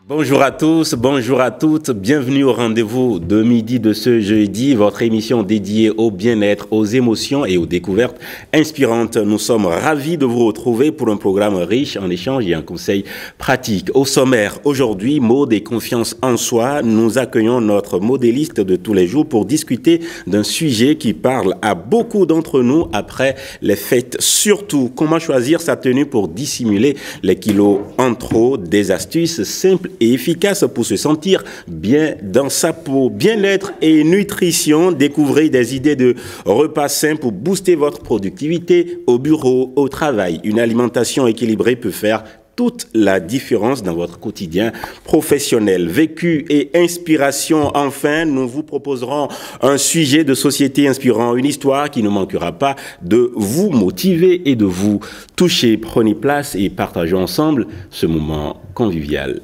Bonjour à tous, bonjour à toutes, bienvenue au rendez-vous de midi de ce jeudi, votre émission dédiée au bien-être, aux émotions et aux découvertes inspirantes. Nous sommes ravis de vous retrouver pour un programme riche en échanges et en conseils pratiques. Au sommaire, aujourd'hui, mode et confiance en soi, nous accueillons notre modéliste de tous les jours pour discuter d'un sujet qui parle à beaucoup d'entre nous après les fêtes. Surtout, comment choisir sa tenue pour dissimuler les kilos en trop, des astuces simples et efficace pour se sentir bien dans sa peau. Bien-être et nutrition, découvrez des idées de repas sains pour booster votre productivité au bureau, au travail. Une alimentation équilibrée peut faire toute la différence dans votre quotidien professionnel. Vécu et inspiration, enfin, nous vous proposerons un sujet de société inspirant, une histoire qui ne manquera pas de vous motiver et de vous toucher. Prenez place et partageons ensemble ce moment convivial.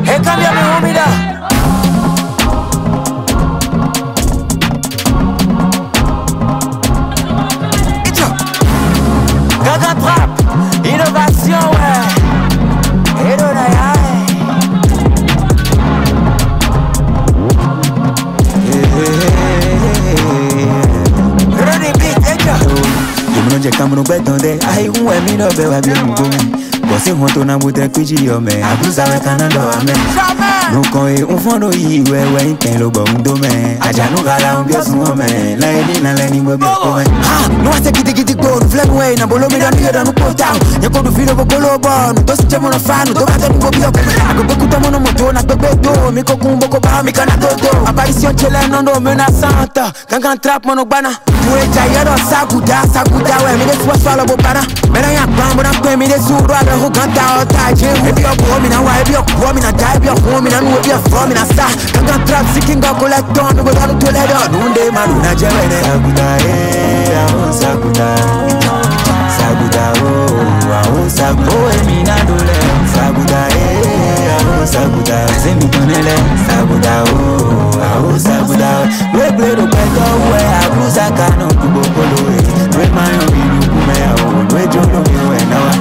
Hey, come here, me homie da. Gaga trap, innovation, ouais. Et je kama no betonde ai uwe mi no be wa bi ngome bose won to na bote kwiji yo me abuza we kana do ame no kon e un fondo yi we nten lo bo ndo me ajanu gala un bi osun o me la edi na le ni mo bi ko me ha no ase gidi go no flame way na bolo mi don yo don ko town ye ko do filo bo kolo bo no to se mo no fa no to ba ni mo bi o ko agogo ku to mo no mojo na gbegbe do mi ko kun bo ko ba mi kana do apparition chele no no menaçante gangan trap mo no gbana tu e jayero saguda we mi de swalo bo para me na ya pambo na pe mi de suru ala ho ganta o taje e bi o ko mi na wa e bi o ko mi na dai bi o ko mi na nu bi o fo mi na sa gangan trap seeking go collect on go down to le do nunde malu na jewene saguda o saguda e mi na dole saguda zemi tonele saguda o saguda we play do beto we abuza kanu kubokolo we mayo bilu kumea o we jolo mi we nawa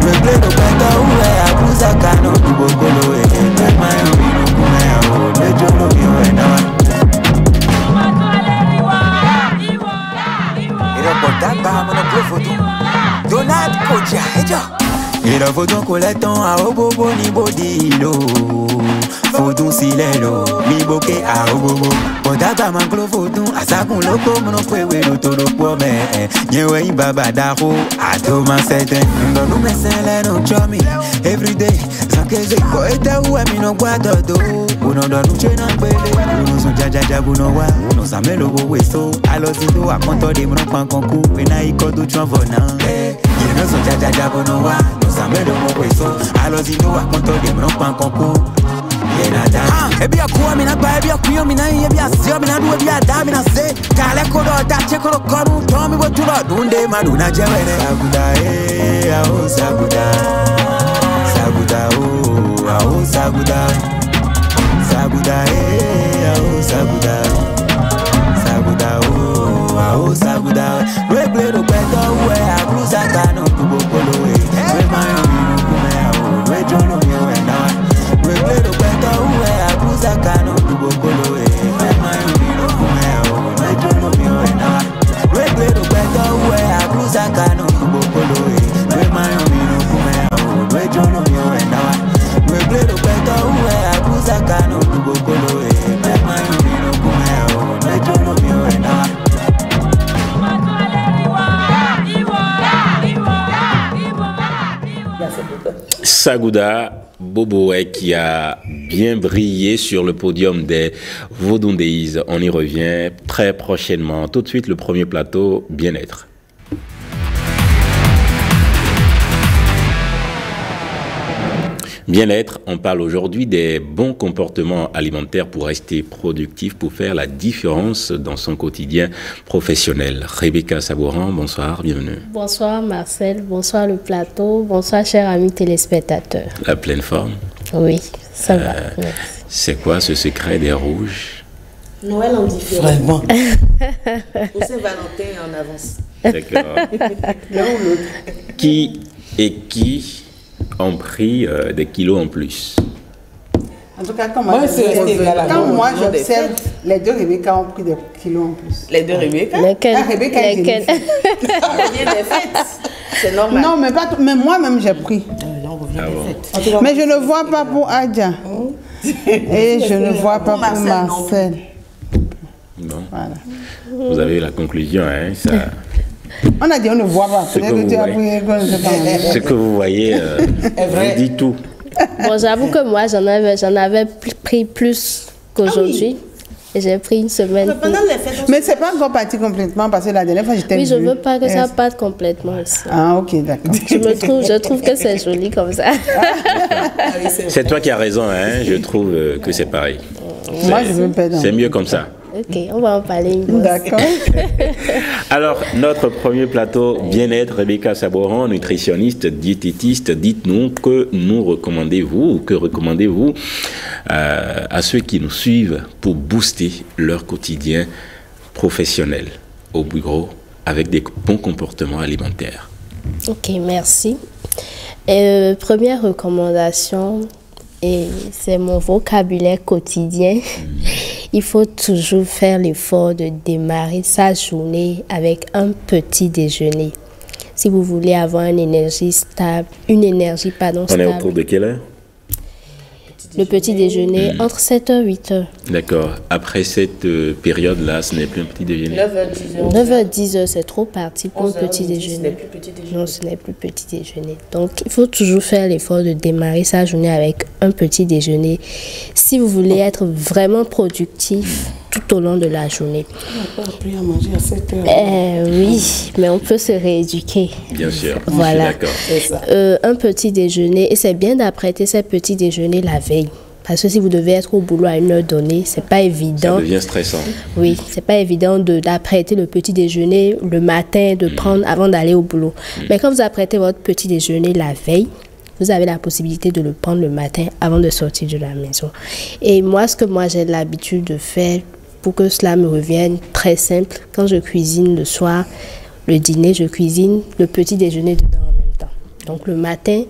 we play do beto we abuza kanu kubokolo we mayo bilu kumea o we jolo mi we nawa ira potamba mono profundo Donald Koja ejo ira fodon coleton a obobo ni bodilo fodun silelo mi boke a obobo Podaba manglo fodun asakun loko mono pewe lo to lo po me nyewe yin baba daro ato ma sete ndo nu mesele no chomi every day sakeze ko eta u mi no gwa dodo uno do nu chena pele uno sun jajaja buno wa uno samelo wo weso alozido akonto de mono pan konku pena ikodo chonvona ye no sun jajaja buno wa no samelo wo weso alozido akonto de mono pan konku ebi akuwa mina ba ebi akuyo mina ebi asio mina du ebi ada mina se kale kodo da chekolo koru tomi weturo dunde maduna jewene saguda we play do beto we abruza kanu kubokolo we mayo mi we jolo mi we na we play do beto we abruza kanu kubokolo we mayo mi we jolo mi we na we play do beto we abruza kanu kubokolo we mayo mi we jolo mi we na we play do beto we abruza kanu kubokolo we mayo mi we jolo mi we na Saguda Boboé qui a bien brillé sur le podium des Vodun Days. On y revient très prochainement. Tout de suite, le premier plateau, bien-être. Bien-être, on parle aujourd'hui des bons comportements alimentaires pour rester productif, pour faire la différence dans son quotidien professionnel. Rebecca Sabouran, bonsoir, bienvenue. Bonsoir Marcel, bonsoir le plateau, bonsoir chers amis téléspectateurs. La pleine forme? Oui, ça va. C'est quoi ce secret des rouges? Noël en différent. Vraiment. Ou Saint-Valentin en avance. D'accord. L'un ou l'autre. Qui et qui ont pris des kilos en plus? En tout cas, quand Moi, moi je j'observe, les deux Rebecca ont pris des kilos en plus. Les deux Rebecca. Lesquels? Ah, Rebecca est Lesquels? On revient des fêtes. C'est normal. Non, mais, pas mais moi-même j'ai pris. Là, on revient Ah des bon. fêtes. En tout cas, mais je ne vois pas pour Adja. Et je ne vois pas pour Marcel non Marcel. Bon. Voilà. Vous avez eu la conclusion, hein? Ça, On a dit on ne voit pas. Ce que Peut-être que tu as vous pris qu'on ne sait pas. ce que vous voyez, vous dit tout. Bon, j'avoue que moi, j'en avais pris plus qu'aujourd'hui. Et j'ai pris une semaine. pour- Pendant les fêtes, Mais c'est pas encore parti complètement parce que la dernière fois j'étais Oui, je vue. veux pas que ça Yes. parte complètement ici. Ah, ok, d'accord. Je trouve que c'est joli comme ça. C'est toi qui as raison, hein? Je trouve que c'est pareil. Moi, je veux pas. C'est mieux comme ça. Ok, on va en parler une fois. D'accord. Alors, notre premier plateau bien-être, Rebecca Sabouran, nutritionniste, diététiste, dites-nous que nous recommandez-vous ou que recommandez-vous à ceux qui nous suivent pour booster leur quotidien professionnel au bureau avec des bons comportements alimentaires. Ok, merci. Première recommandation, et c'est mon vocabulaire quotidien. Il faut toujours faire l'effort de démarrer sa journée avec un petit déjeuner. Si vous voulez avoir une énergie stable, On est stable, autour de quelle heure? le petit déjeuner entre 7h et 8h. D'accord. Après cette période-là, ce n'est plus un petit déjeuner. 9h, 10h. 9h, 10h, c'est trop parti pour le 11h, petit midi, ce déjeuner. n'est plus petit déjeuner. Non, ce n'est plus petit déjeuner. Donc, il faut toujours faire l'effort de démarrer sa journée avec un petit déjeuner si vous voulez être vraiment productif tout au long de la journée. On peut plus à manger à 7 heures. Oui, mais on peut se rééduquer. Bien sûr. Voilà. Je suis d'accord. Un petit déjeuner, et c'est bien d'apprêter ces petits déjeuners la veille. Parce que si vous devez être au boulot à une heure donnée, c'est pas Ça évident. devient stressant. Oui, c'est pas évident d'apprêter le petit déjeuner le matin, de prendre avant d'aller au boulot. Mais quand vous apprêtez votre petit déjeuner la veille, vous avez la possibilité de le prendre le matin avant de sortir de la maison. Et moi, ce que j'ai l'habitude de faire pour que cela me revienne très simple, quand je cuisine le soir, le dîner, je cuisine le petit déjeuner dedans en même temps. Donc le matin,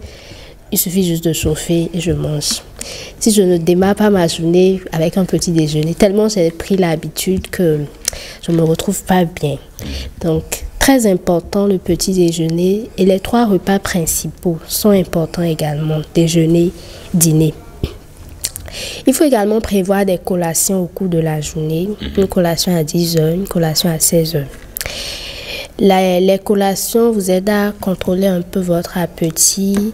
il suffit juste de chauffer et je mange. Si je ne démarre pas ma journée avec un petit déjeuner, tellement j'ai pris l'habitude que je ne me retrouve pas bien. Donc, très important le petit déjeuner, et les 3 repas principaux sont importants également, déjeuner, dîner. Il faut également prévoir des collations au cours de la journée, une collation à 10h, une collation à 16h. Les collations vous aident à contrôler un peu votre appétit,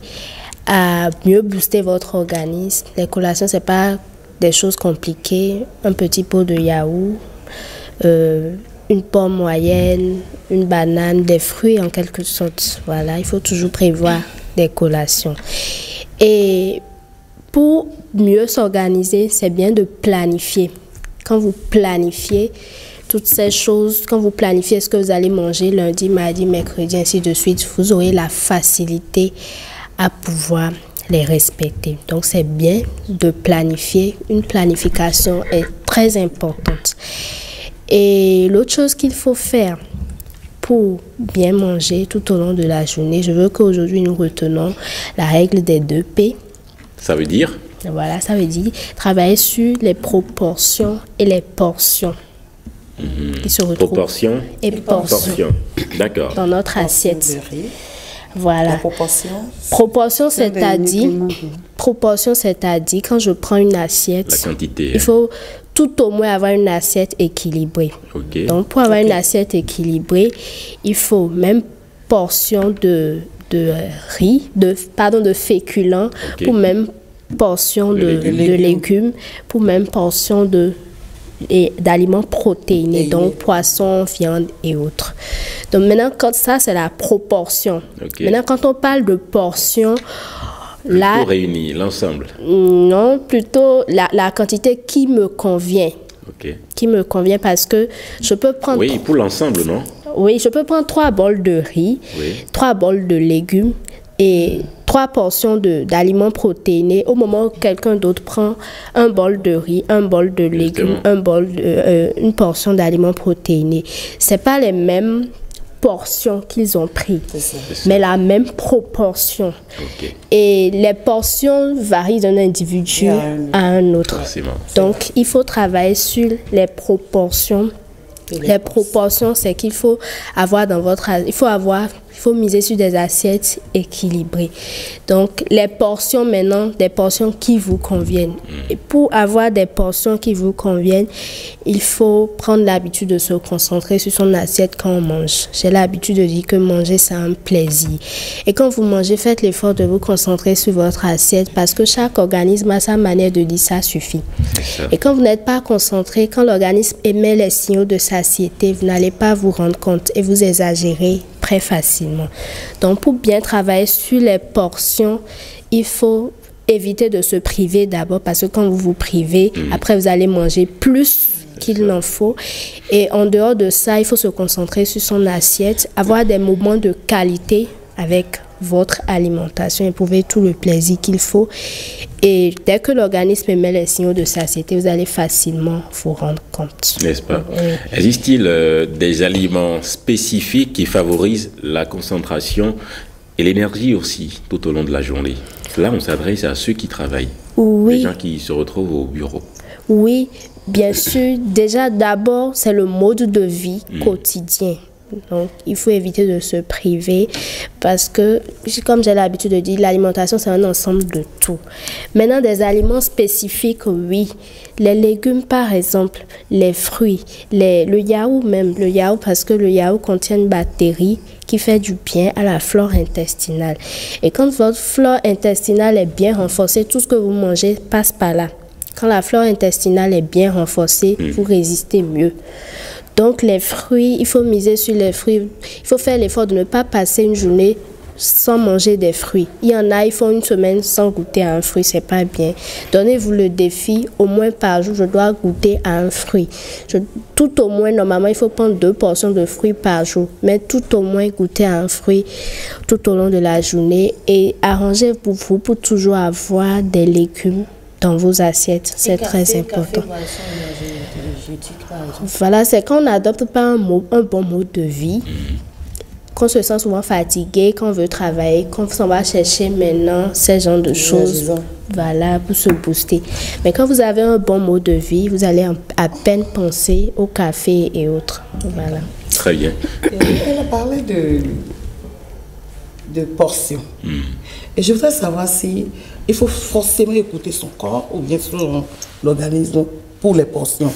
à mieux booster votre organisme. Les collations, ce n'est pas des choses compliquées. Un petit pot de yaourt, une pomme moyenne, une banane, des fruits en quelque sorte. Voilà, il faut toujours prévoir des collations. Et pour mieux s'organiser, c'est bien de planifier. Quand vous planifiez toutes ces choses, quand vous planifiez ce que vous allez manger lundi, mardi, mercredi, ainsi de suite, vous aurez la facilité à pouvoir les respecter. Donc, c'est bien de planifier. Une planification est très importante. Et l'autre chose qu'il faut faire pour bien manger tout au long de la journée, je veux qu'aujourd'hui nous retenons la règle des 2 P. Ça veut dire? Voilà, ça veut dire travailler sur les proportions et les portions. Qui se retrouvent Proportion et portions Portion. D'accord. dans notre assiette. De riz. La Voilà. proportion. Proportion, c'est-à-dire, nutriments. quand je prends une assiette, La quantité. il faut tout au moins avoir une assiette équilibrée. Ok. Donc, pour avoir une assiette équilibrée, il faut même portion de riz, de féculents, Ok. pour même portion de légumes, pour même portion d'aliments protéinés, donc poisson, viande et autres. Donc maintenant, quand ça, c'est la proportion. Ok. Maintenant, quand on parle de portion, Là, Tout réuni, l'ensemble. non, plutôt la quantité qui me convient. Ok. Qui me convient parce que je peux prendre... Oui, pour l'ensemble, non? Oui, je peux prendre 3 bols de riz, Oui. 3 bols de légumes et 3 portions d'aliments protéinés. Au moment où quelqu'un d'autre prend un bol de riz, un bol de légumes, une portion d'aliments protéinés. C'est pas les mêmes portions qu'ils ont pris, mais la même proportion. Ok. Et les portions varient d'un individu à un autre. Forcément. Donc, il faut travailler sur les proportions. Les proportions, c'est qu'il faut avoir dans votre... Il faut miser sur des assiettes équilibrées. Donc, les portions maintenant, des portions qui vous conviennent. Et pour avoir des portions qui vous conviennent, il faut prendre l'habitude de se concentrer sur son assiette quand on mange. J'ai l'habitude de dire que manger, c'est un plaisir. Et quand vous mangez, faites l'effort de vous concentrer sur votre assiette parce que chaque organisme a sa manière de dire ça suffit. Et quand vous n'êtes pas concentré, quand l'organisme émet les signaux de satiété, vous n'allez pas vous rendre compte et vous exagérez très facilement. Donc, pour bien travailler sur les portions, il faut éviter de se priver d'abord parce que quand vous vous privez, après vous allez manger plus qu'il n'en faut. Et en dehors de ça, il faut se concentrer sur son assiette, avoir des moments de qualité avec votre alimentation, éprouver tout le plaisir qu'il faut. Et dès que l'organisme émet les signaux de satiété, vous allez facilement vous rendre compte. N'est-ce pas? Existe-t-il des aliments spécifiques qui favorisent la concentration et l'énergie aussi tout au long de la journée? Là, on s'adresse à ceux qui travaillent, Oui. les gens qui se retrouvent au bureau. Oui, bien sûr. Déjà, d'abord, c'est le mode de vie quotidien. Donc, il faut éviter de se priver parce que, comme j'ai l'habitude de dire, l'alimentation, c'est un ensemble de tout. Maintenant, des aliments spécifiques, oui. Les légumes, par exemple, les fruits, le yaourt même. Le yaourt, parce que le yaourt contient une bactérie qui fait du bien à la flore intestinale. Et quand votre flore intestinale est bien renforcée, tout ce que vous mangez passe par là. Quand la flore intestinale est bien renforcée, vous résistez mieux. Donc, les fruits, il faut miser sur les fruits. Il faut faire l'effort de ne pas passer une journée sans manger des fruits. Il y en a, ils font une semaine sans goûter à un fruit, c'est pas bien. Donnez-vous le défi, au moins par jour, je dois goûter à un fruit. Tout au moins, normalement, il faut prendre 2 portions de fruits par jour, mais tout au moins goûter à un fruit tout au long de la journée et arrangez pour vous pour toujours avoir des légumes dans vos assiettes. C'est très important. Voilà, c'est quand on n'adopte pas un bon mode de vie, qu'on se sent souvent fatigué, qu'on veut travailler, qu'on s'en va chercher maintenant ces genres de choses, voilà, pour se booster. Mais quand vous avez un bon mode de vie, vous allez à peine penser au café et autres. Voilà. Très bien. Elle a parlé de portions. Et je voudrais savoir si il faut forcément écouter son corps ou bien son l'organisme pour les portions.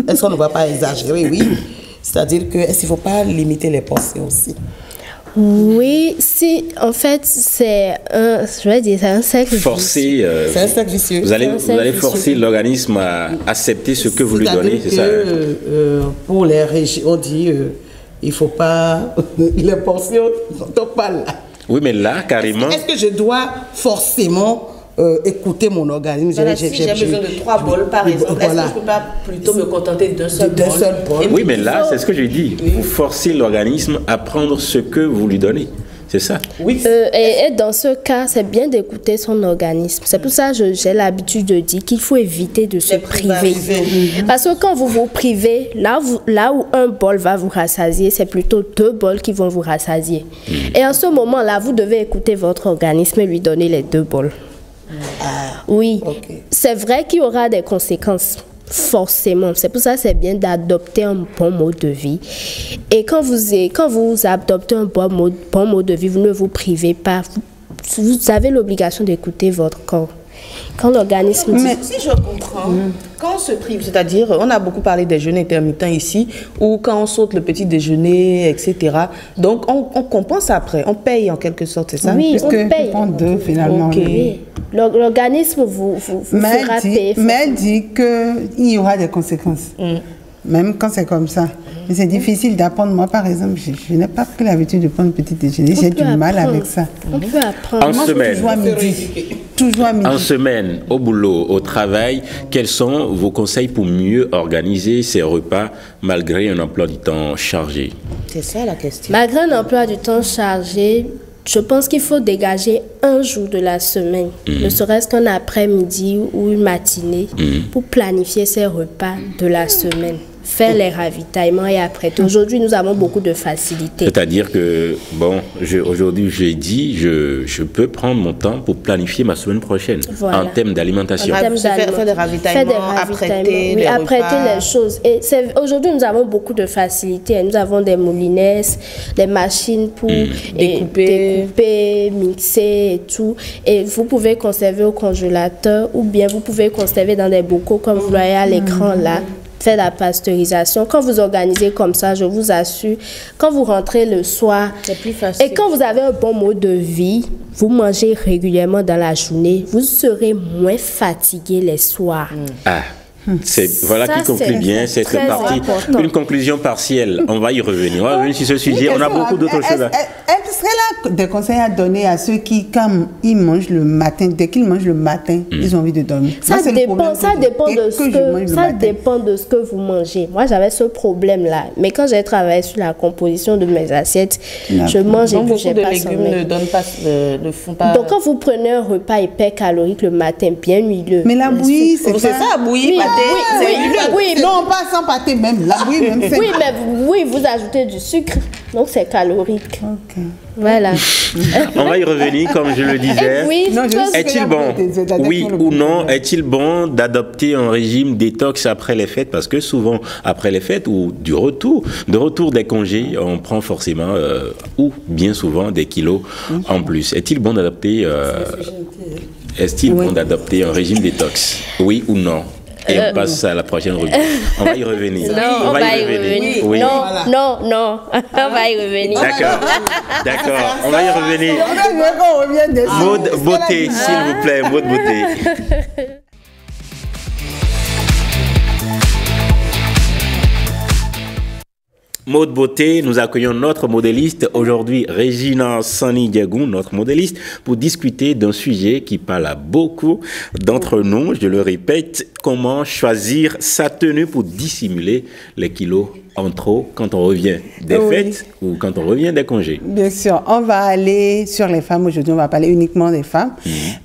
Est-ce qu'on ne va pas exagérer? Oui. C'est-à-dire que est-ce qu'il ne faut pas limiter les portions aussi? Oui, si, en fait, c'est un cercle Forcer, c'est un cercle vicieux. Vous allez forcer l'organisme à accepter ce que vous lui donnez, c'est ça? Pour les régimes, on dit il ne faut pas... les portions ne sont pas là. Oui, mais là, carrément... Est-ce que je dois forcément écouter mon organisme? Voilà, si j'ai besoin de 3 bols, par exemple, est-ce que je ne peux pas plutôt me contenter d'un seul bol? Oui, mais là, c'est ce que je dis. Vous forcez l'organisme à prendre ce que vous lui donnez. C'est ça? Oui. Et dans ce cas, c'est bien d'écouter son organisme. C'est pour ça que j'ai l'habitude de dire qu'il faut éviter de se priver. Parce que quand vous vous privez, là où un bol va vous rassasier, c'est plutôt 2 bols qui vont vous rassasier. Et en ce moment-là, vous devez écouter votre organisme et lui donner les 2 bols. Oui, c'est vrai qu'il y aura des conséquences. Forcément, c'est pour ça que c'est bien d'adopter un bon mode de vie. Et quand vous adoptez un bon mode de vie, vous ne vous privez pas. Vous avez l'obligation d'écouter votre corps. Quand l'organisme dit... Mais si je comprends, quand on se prive, c'est-à-dire, on a beaucoup parlé des jeûnes intermittents ici, ou quand on saute le petit déjeuner, etc. Donc, on compense après, on paye en quelque sorte, c'est ça? Oui, on paye. On prend 2 finalement. Oui. L'organisme vous fera payer. Mais elle dit qu'il y aura des conséquences. même quand c'est comme ça. Mais c'est difficile d'apprendre. Moi, par exemple, je n'ai pas pris l'habitude de prendre petit déjeuner. J'ai du mal avec ça. On peut apprendre. En semaine. Toujours à midi. Toujours à midi. En semaine, au boulot, au travail, quels sont vos conseils pour mieux organiser ces repas malgré un emploi du temps chargé? C'est ça la question. Malgré un emploi du temps chargé, je pense qu'il faut dégager un jour de la semaine, ne serait-ce qu'un après-midi ou une matinée, pour planifier ces repas de la semaine. Faire les ravitaillements et apprêter. Aujourd'hui, nous avons beaucoup de facilité. C'est-à-dire que, bon, aujourd'hui, je peux prendre mon temps pour planifier ma semaine prochaine en termes d'alimentation. Faire des ravitaillements, apprêter les repas. Les choses. Et aujourd'hui, nous avons beaucoup de facilité. Nous avons des moulines, des machines pour découper, mixer et tout. Et vous pouvez conserver au congélateur ou bien vous pouvez conserver dans des bocaux comme vous voyez à l'écran là. Faire la pasteurisation. Quand vous organisez comme ça, je vous assure, quand vous rentrez le soir, c'est plus facile. Et quand vous avez un bon mode de vie, vous mangez régulièrement dans la journée, vous serez moins fatigué les soirs. Voilà qui conclut bien cette partie. Important. Une conclusion partielle. On va y revenir. On va revenir sur ce sujet. On a beaucoup d'autres choses à... Est-ce serait là des conseils à donner à ceux qui, quand ils mangent le matin, dès qu'ils mangent le matin, ils ont envie de dormir? Ça dépend de ce que vous mangez. Moi, j'avais ce problème-là. Mais quand j'ai travaillé sur la composition de mes assiettes, je mange et puis j'ai pas légumes ne font pas... Donc, quand vous prenez un repas hyper calorique le matin, bien huileux... Mais la bouillie, c'est ça, la bouillie. Oui, non, pas sans pâté même. La bouillie même, c'est... Oui, vous ajoutez du sucre, donc c'est calorique. Ok. Voilà. On va y revenir, comme je le disais. Est-il bon, oui ou non, est-il bon d'adopter un régime détox après les fêtes? Parce que souvent, après les fêtes ou de retour des congés, on prend forcément, ou bien souvent, des kilos en plus. Est-il bon d'adopter un régime détox? Oui ou non? Et on passe à la prochaine rubrique. On va y revenir. Non, on va y revenir. Oui. Non, on va y revenir. D'accord, on va y revenir. Maud Beauté, s'il vous plaît, Maud Beauté. Maud Beauté, nous accueillons notre modéliste aujourd'hui, Regina Sani Diagoun, notre modéliste, pour discuter d'un sujet qui parle à beaucoup d'entre nous. Je le répète, comment choisir sa tenue pour dissimuler les kilos en trop quand on revient des fêtes ou quand on revient des congés. Bien sûr, on va aller sur les femmes aujourd'hui, on va parler uniquement des femmes,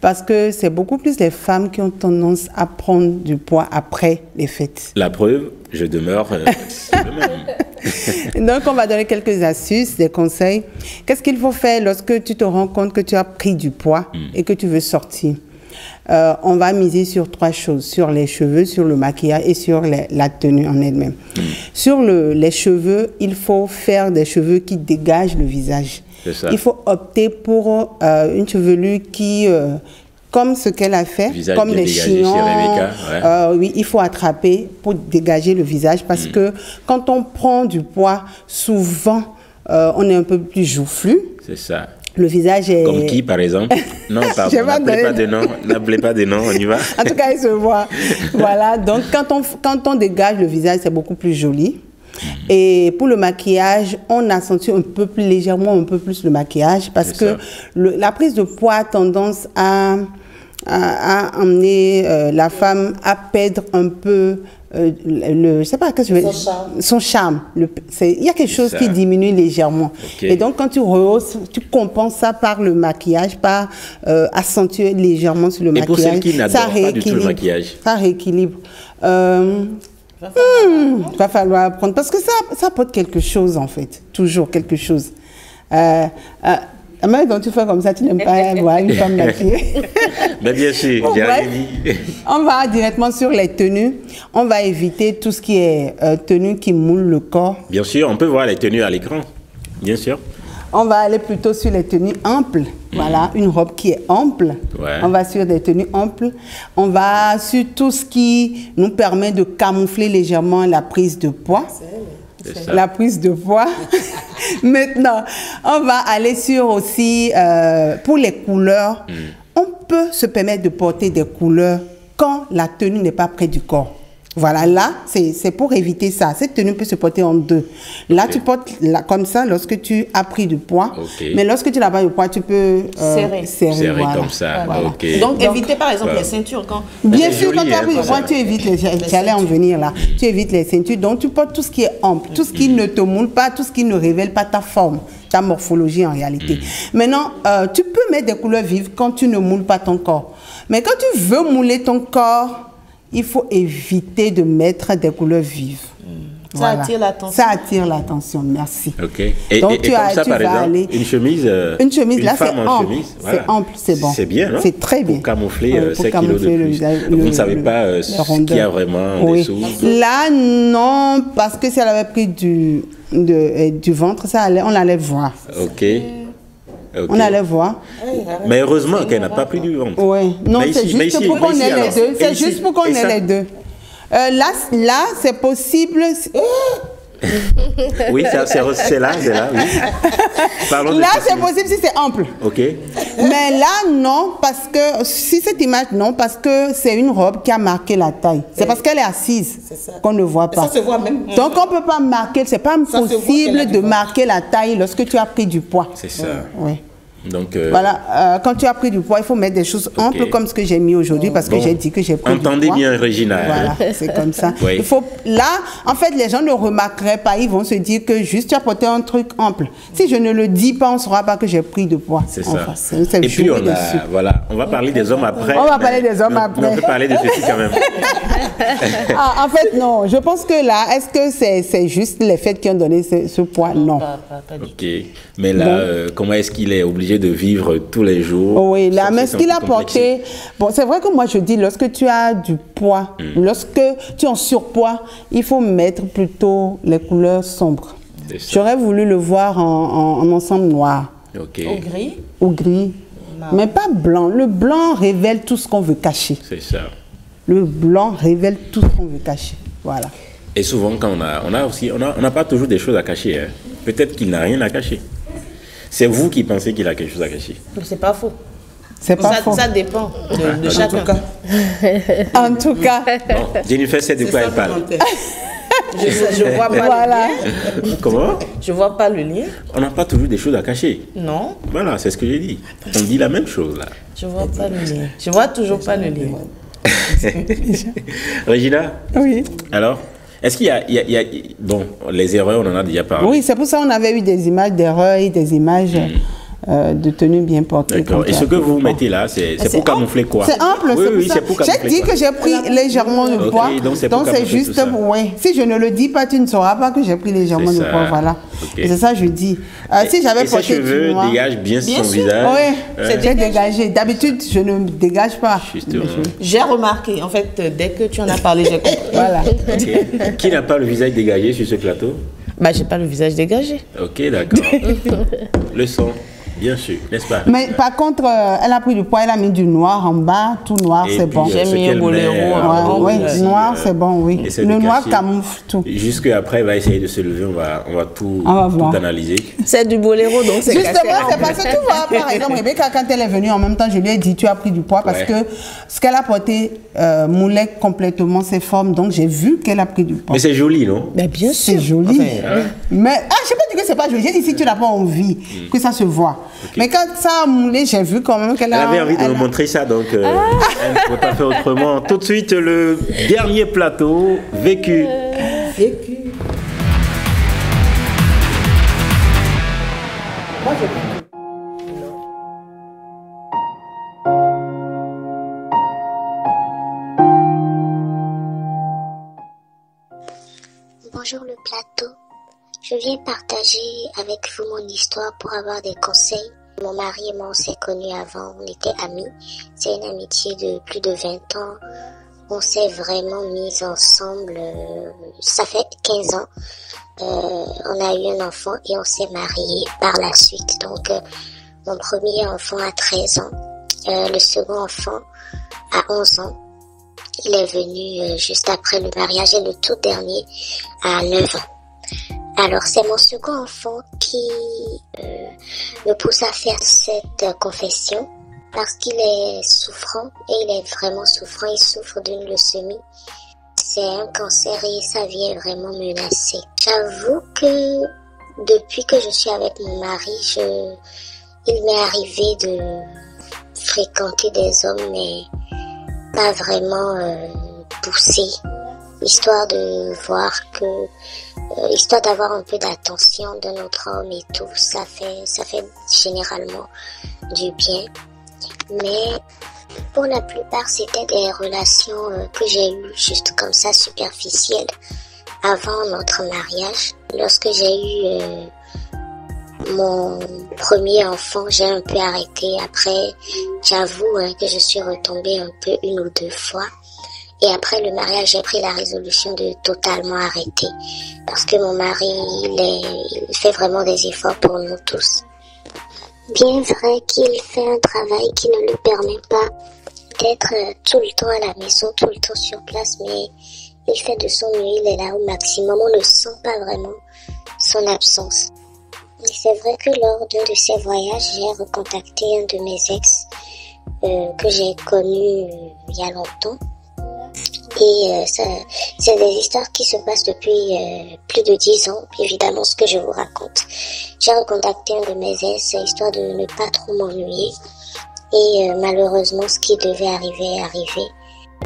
parce que c'est beaucoup plus les femmes qui ont tendance à prendre du poids après les fêtes. La preuve, je demeure le même. Donc, on va donner quelques astuces, des conseils. Qu'est-ce qu'il faut faire lorsque tu te rends compte que tu as pris du poids et que tu veux sortir? On va miser sur 3 choses, sur les cheveux, sur le maquillage et sur la tenue en elle-même. Sur les cheveux, il faut faire des cheveux qui dégagent le visage. Il faut opter pour une chevelure qui... comme ce qu'elle a fait, comme les chignons, oui, il faut attraper pour dégager le visage parce que quand on prend du poids, souvent, on est un peu plus joufflu. C'est ça. Le visage est... Comme qui, par exemple? Non, pardon, n'appelez pas de nom. N'appelez pas de nom, on y va. En tout cas, il se voit. Voilà, donc quand on dégage le visage, c'est beaucoup plus joli. Et pour le maquillage, on accentue légèrement un peu plus le maquillage parce que la prise de poids a tendance à amener la femme à perdre un peu je sais pas, son charme. Il y a quelque chose qui diminue légèrement. Et donc, quand tu rehausses, tu compenses ça par le maquillage, par accentuer légèrement sur le maquillage. Et pour celles qui n'adorent pas du tout le maquillage? Ça rééquilibre. Va falloir apprendre parce que ça apporte quelque chose en fait, toujours quelque chose. La manière dont tu fais comme ça, tu n'aimes pas voir une femme maquillée. Mais bien sûr, on va directement sur les tenues. On va éviter tout ce qui est tenue qui moule le corps. Bien sûr, on peut voir les tenues à l'écran, bien sûr. On va aller plutôt sur les tenues amples. Voilà, une robe qui est ample. On va sur des tenues amples. On va sur tout ce qui nous permet de camoufler légèrement la prise de poids. La prise de poids. Maintenant, on va aller sur aussi, pour les couleurs, on peut se permettre de porter des couleurs quand la tenue n'est pas près du corps. Voilà, là, c'est pour éviter ça. Cette tenue peut se porter en deux. Là, tu portes comme ça lorsque tu as pris du poids. Mais lorsque tu n'as pas de poids, tu peux serrer voilà. Comme ça. Voilà. Donc, éviter par exemple les ceintures quand... Bien sûr, quand tu as pris du poids, tu évites les... J'allais en venir là. Tu évites les ceintures. Donc, tu portes tout ce qui est ample, tout ce qui ne te moule pas, tout ce qui ne révèle pas ta forme, ta morphologie en réalité. Maintenant, tu peux mettre des couleurs vives quand tu ne moules pas ton corps. Mais quand tu veux mouler ton corps, il faut éviter de mettre des couleurs vives. Ça attire l'attention. Ça attire l'attention, merci. Ok. Et, donc, et comme ça, par exemple, une chemise, là, c'est ample. Voilà. C'est ample, c'est bon. C'est bien, non? C'est très bien. Pour camoufler 5 kilos de plus. Vous ne savez pas ce qu'il y a vraiment en dessous? Là, non, parce que si elle avait pris du ventre, on allait voir. Ok. On allait voir. Mais heureusement qu'elle n'a pas pris du ventre. Oui, non, c'est juste pour qu'on ait les deux. C'est juste pour qu'on ait les deux. Là, c'est possible. Oui, c'est là, oui. Là, c'est possible si c'est ample. Ok. Mais là, non, parce que, si cette image, non, parce que c'est une robe qui a marqué la taille. C'est parce qu'elle est assise qu'on ne voit pas. Ça se voit même. Donc, on ne peut pas marquer, c'est pas possible de marquer la taille lorsque tu as pris du poids. C'est ça. Oui. Donc, voilà, quand tu as pris du poids, il faut mettre des choses amples comme ce que j'ai mis aujourd'hui parce que j'ai dit que j'ai pris du poids. Entendez bien, Regina. Voilà, c'est comme ça. Oui. Il faut, là, en fait, les gens ne remarqueraient pas, ils vont se dire que juste tu as porté un truc ample. Si je ne le dis pas, on ne saura pas que j'ai pris de poids. C'est ça. Et puis, on va parler des hommes après. On va parler des hommes après. On peut parler de ceci quand même. En fait, non. Je pense que là, est-ce que c'est juste les fêtes qui ont donné ce poids? Non. Ok. Mais là, comment est-ce qu'il est obligé de vivre tous les jours? Oui, là, mais ce qu'il a porté... Bon, c'est vrai que moi, je dis, lorsque tu as du poids, lorsque tu es en surpoids, il faut mettre plutôt les couleurs sombres. J'aurais voulu le voir en ensemble noir. Ok. Au gris? Au gris. Non. Mais pas blanc. Le blanc révèle tout ce qu'on veut cacher. C'est ça. Le blanc révèle tout ce qu'on veut cacher. Voilà. Et souvent, quand on n'a pas toujours des choses à cacher. Hein. Peut-être qu'il n'a rien à cacher. C'est vous qui pensez qu'il a quelque chose à cacher. C'est pas faux. C'est pas faux. Ça dépend de chacun. En tout cas. Bon, Jennifer sait de quoi elle parle. Je vois pas le lien. Comment? Je vois pas le lien. On n'a pas toujours des choses à cacher. Non. Voilà, c'est ce que j'ai dit. On dit la même chose là. Je vois pas le lien. Je vois toujours pas le lien. Regina? Oui. Alors? Est-ce qu'il y a... Bon, les erreurs, on en a déjà parlé. Oui, c'est pour ça qu'on avait eu des images d'erreurs et des images de tenues bien portées. D'accord. Et ce que vous mettez là, c'est pour camoufler quoi? C'est ample, oui, c'est pour camoufler. J'ai dit que j'ai pris légèrement de poids. Donc c'est juste... Oui. Si je ne le dis pas, tu ne sauras pas que j'ai pris légèrement de poids. Voilà. Okay. C'est ça que je dis. Si j'avais porté ses cheveux dégagent bien son visage. Oui, c'est dégagé. D'habitude, je ne dégage pas. Justement. J'ai remarqué, en fait, dès que tu en as parlé, j'ai compris. Voilà. Okay. Qui n'a pas le visage dégagé sur ce plateau? Bah, j'ai pas le visage dégagé. Ok, d'accord. Le son. Bien sûr, n'est-ce pas? Mais par contre, elle a pris du poids, elle a mis du noir en bas, tout noir, c'est bon. J'ai mis un boléro. Oui, noir, c'est bon, oui. Le noir camoufle tout. Jusqu'après, elle va essayer de se lever, on va tout analyser. C'est du boléro, donc c'est justement, c'est parce que tu vois, par exemple, Rebecca, quand elle est venue, en même temps, je lui ai dit, tu as pris du poids parce que ce qu'elle a porté moulait complètement ses formes, donc j'ai vu qu'elle a pris du poids. Mais c'est joli, non? Mais bien sûr. C'est joli. Mais, je n'ai pas dit que c'est pas joli, j'ai dit si tu n'as pas envie, que ça se voit. Okay. Mais quand ça a moulé, j'ai vu quand même qu'elle avait envie de nous montrer ça, donc elle ne pouvait pas faire autrement. Tout de suite, le dernier plateau, vécu. Vécu. Moi, Bonjour le plateau. Je viens partager avec vous mon histoire pour avoir des conseils. Mon mari et moi, on s'est connus avant, on était amis. C'est une amitié de plus de 20 ans. On s'est vraiment mis ensemble, ça fait 15 ans. On a eu un enfant et on s'est mariés par la suite. Donc, mon premier enfant a 13 ans, le second enfant a 11 ans. Il est venu juste après le mariage et le tout dernier à 9 ans. Alors, c'est mon second enfant qui me pousse à faire cette confession parce qu'il est souffrant et il est vraiment souffrant. Il souffre d'une leucémie. c'est un cancer et sa vie est vraiment menacée. J'avoue que depuis que je suis avec mon mari, il m'est arrivé de fréquenter des hommes, mais pas vraiment poussé, histoire de voir que, histoire d'avoir un peu d'attention de notre homme et tout, ça fait généralement du bien. Mais pour la plupart, c'était des relations que j'ai eues juste comme ça, superficielles, avant notre mariage. Lorsque j'ai eu mon premier enfant, j'ai un peu arrêté. Après, j'avoue que je suis retombée un peu 1 ou 2 fois. Et après le mariage, j'ai pris la résolution de totalement arrêter. Parce que mon mari, il fait vraiment des efforts pour nous tous. Bien vrai qu'il fait un travail qui ne lui permet pas d'être tout le temps à la maison, tout le temps sur place, mais il fait de son mieux, il est là au maximum. On ne sent pas vraiment son absence. Et c'est vrai que lors d'un de ces voyages, j'ai recontacté un de mes ex que j'ai connu il y a longtemps. Et c'est des histoires qui se passent depuis plus de 10 ans, évidemment, ce que je vous raconte. J'ai recontacté un de mes ex, histoire de ne pas trop m'ennuyer. Et malheureusement, ce qui devait arriver est arrivé.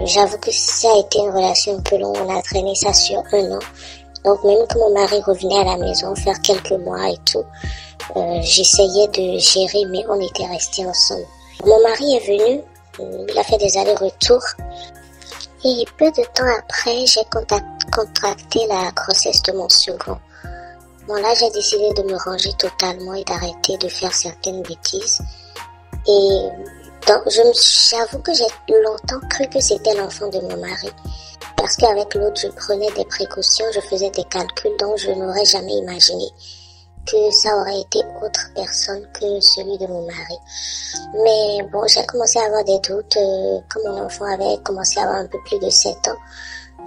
J'avoue que ça a été une relation un peu longue, on a traîné ça sur 1 an. Donc même quand mon mari revenait à la maison, faire quelques mois et tout, j'essayais de gérer, mais on était restés ensemble. Mon mari est venu, il a fait des allers-retours. Et peu de temps après, j'ai contracté la grossesse de mon second. Bon là, j'ai décidé de me ranger totalement et d'arrêter de faire certaines bêtises. Et donc, j'avoue que j'ai longtemps cru que c'était l'enfant de mon mari. Parce qu'avec l'autre, je prenais des précautions, je faisais des calculs dont je n'aurais jamais imaginé que ça aurait été autre personne que celui de mon mari. Mais bon, j'ai commencé à avoir des doutes quand mon enfant avait commencé à avoir un peu plus de 7 ans.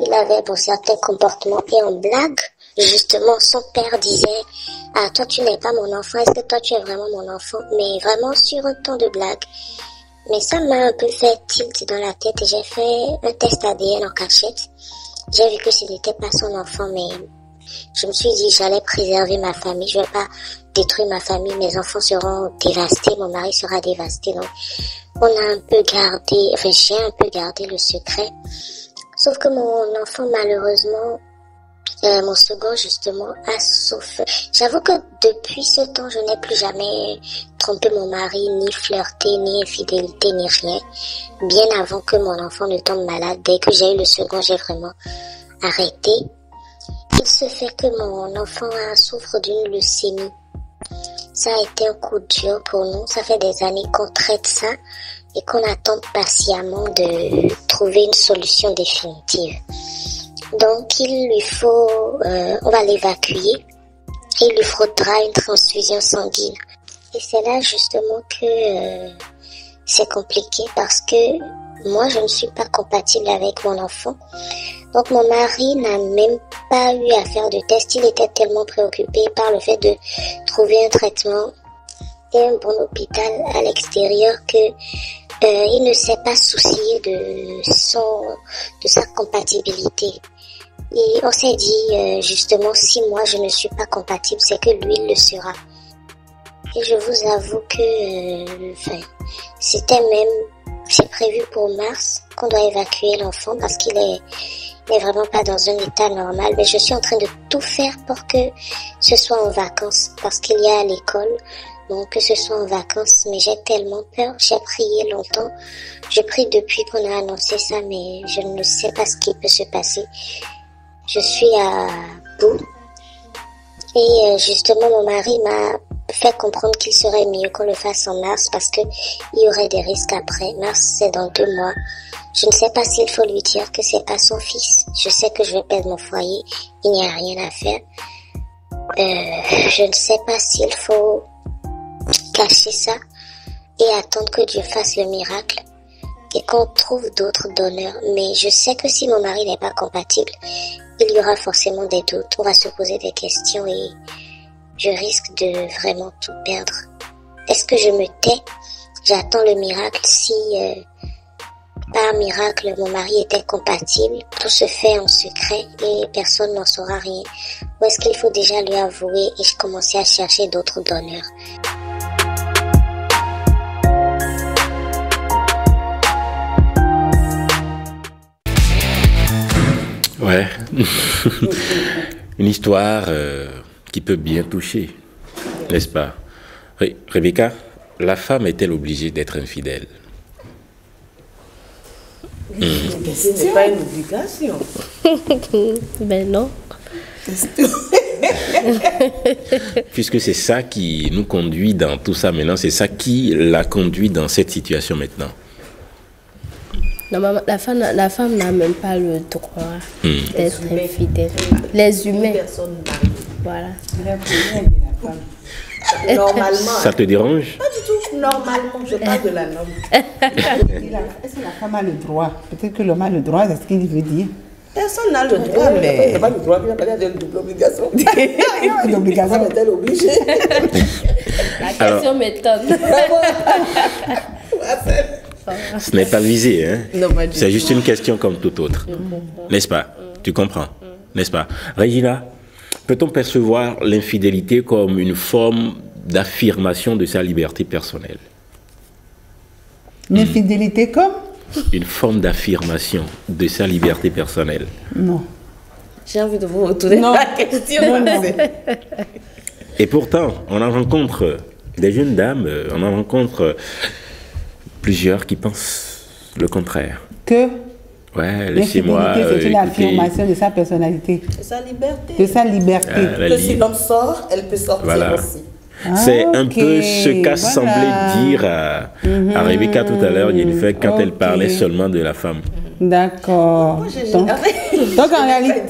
Il avait certains comportements et en blague, justement, son père disait « Ah, toi tu n'es pas mon enfant, est-ce que toi tu es vraiment mon enfant ?» Mais vraiment sur un ton de blague. Mais ça m'a un peu fait tilt dans la tête et j'ai fait un test ADN en cachette. J'ai vu que ce n'était pas son enfant, mais je me suis dit j'allais préserver ma famille, je vais pas détruire ma famille, mes enfants seront dévastés, mon mari sera dévasté. Donc on a un peu gardé, j'ai un peu gardé le secret. Sauf que mon enfant, malheureusement, mon second justement a souffert. J'avoue que depuis ce temps, je n'ai plus jamais trompé mon mari, ni flirté, ni infidélité, ni rien. Bien avant que mon enfant ne tombe malade, dès que j'ai eu le second, j'ai vraiment arrêté. Il se fait que mon enfant souffre d'une leucémie. Ça a été un coup dur pour nous. Ça fait des années qu'on traite ça et qu'on attend patiemment de trouver une solution définitive. Donc il lui faut, on va l'évacuer et il lui faudra une transfusion sanguine. Et c'est là justement que c'est compliqué parce que moi je ne suis pas compatible avec mon enfant. Donc mon mari n'a même pas eu à faire de test. Il était tellement préoccupé par le fait de trouver un traitement et un bon hôpital à l'extérieur que il ne s'est pas soucié de sa compatibilité. Et on s'est dit justement si moi je ne suis pas compatible, c'est que lui il le sera. Et je vous avoue que c'est prévu pour mars qu'on doit évacuer l'enfant parce qu'il n'est vraiment pas dans un état normal. Mais je suis en train de tout faire pour que ce soit en vacances parce qu'il y a à l'école. Donc que ce soit en vacances, mais j'ai tellement peur, j'ai prié longtemps. Je prie depuis qu'on a annoncé ça, mais je ne sais pas ce qui peut se passer. Je suis à bout. Et justement, mon mari m'a fait comprendre qu'il serait mieux qu'on le fasse en mars parce que il y aurait des risques après. Mars, c'est dans 2 mois. Je ne sais pas s'il faut lui dire que c'est pas son fils. Je sais que je vais perdre mon foyer. Il n'y a rien à faire. Je ne sais pas s'il faut cacher ça et attendre que Dieu fasse le miracle et qu'on trouve d'autres donneurs. Mais je sais que si mon mari n'est pas compatible, il y aura forcément des doutes. On va se poser des questions et je risque de vraiment tout perdre. Est-ce que je me tais? J'attends le miracle. Si Par miracle, mon mari était compatible. Tout se fait en secret et personne n'en saura rien. Ou est-ce qu'il faut déjà lui avouer et je commençais à chercher d'autres donneurs? Ouais. Une histoire qui peut bien toucher, n'est-ce pas? Rebecca, la femme est-elle obligée d'être infidèle? Ce n'est pas une obligation. Ben non. Puisque c'est ça qui nous conduit dans tout ça maintenant, c'est ça qui l'a conduit dans cette situation maintenant. Normalement, la femme n'a même pas le droit d'être infidèle. Les humains. Voilà. Normalement. Ça te dérange? Pas du tout. Normalement, je parle de la norme. Est-ce que la femme a le droit? Peut-être que l'homme a le droit, c'est ce qu'il veut dire. Personne n'a le droit, mais... Il n'a pas le droit, il n'a pas de double obligation. L'obligation est-elle obligée? La question m'étonne. Ce n'est pas visé, hein? Non, pas du C'est tout. juste une question comme toute autre. N'est-ce pas? Tu comprends? N'est-ce pas? Regina, peut-on percevoir l'infidélité comme une forme d'affirmation de sa liberté personnelle? L'infidélité comme? Une forme d'affirmation de sa liberté personnelle. Non. J'ai envie de vous retourner Non. la question. Non. Et pourtant, on en rencontre des jeunes dames, on en rencontre plusieurs qui pensent le contraire. Que Ouais, laissez-moi l'infidélité, c'est une écouter. affirmation de sa personnalité, C'est sa liberté. de sa liberté. La Que si libre. l'homme sort, elle peut sortir Voilà. aussi. C'est un ok, peu ce qu'a voilà. semblé dire à Rebecca tout à l'heure, Jennifer, quand elle Ok. parlait seulement de la femme. D'accord. J'ai Donc en réalité,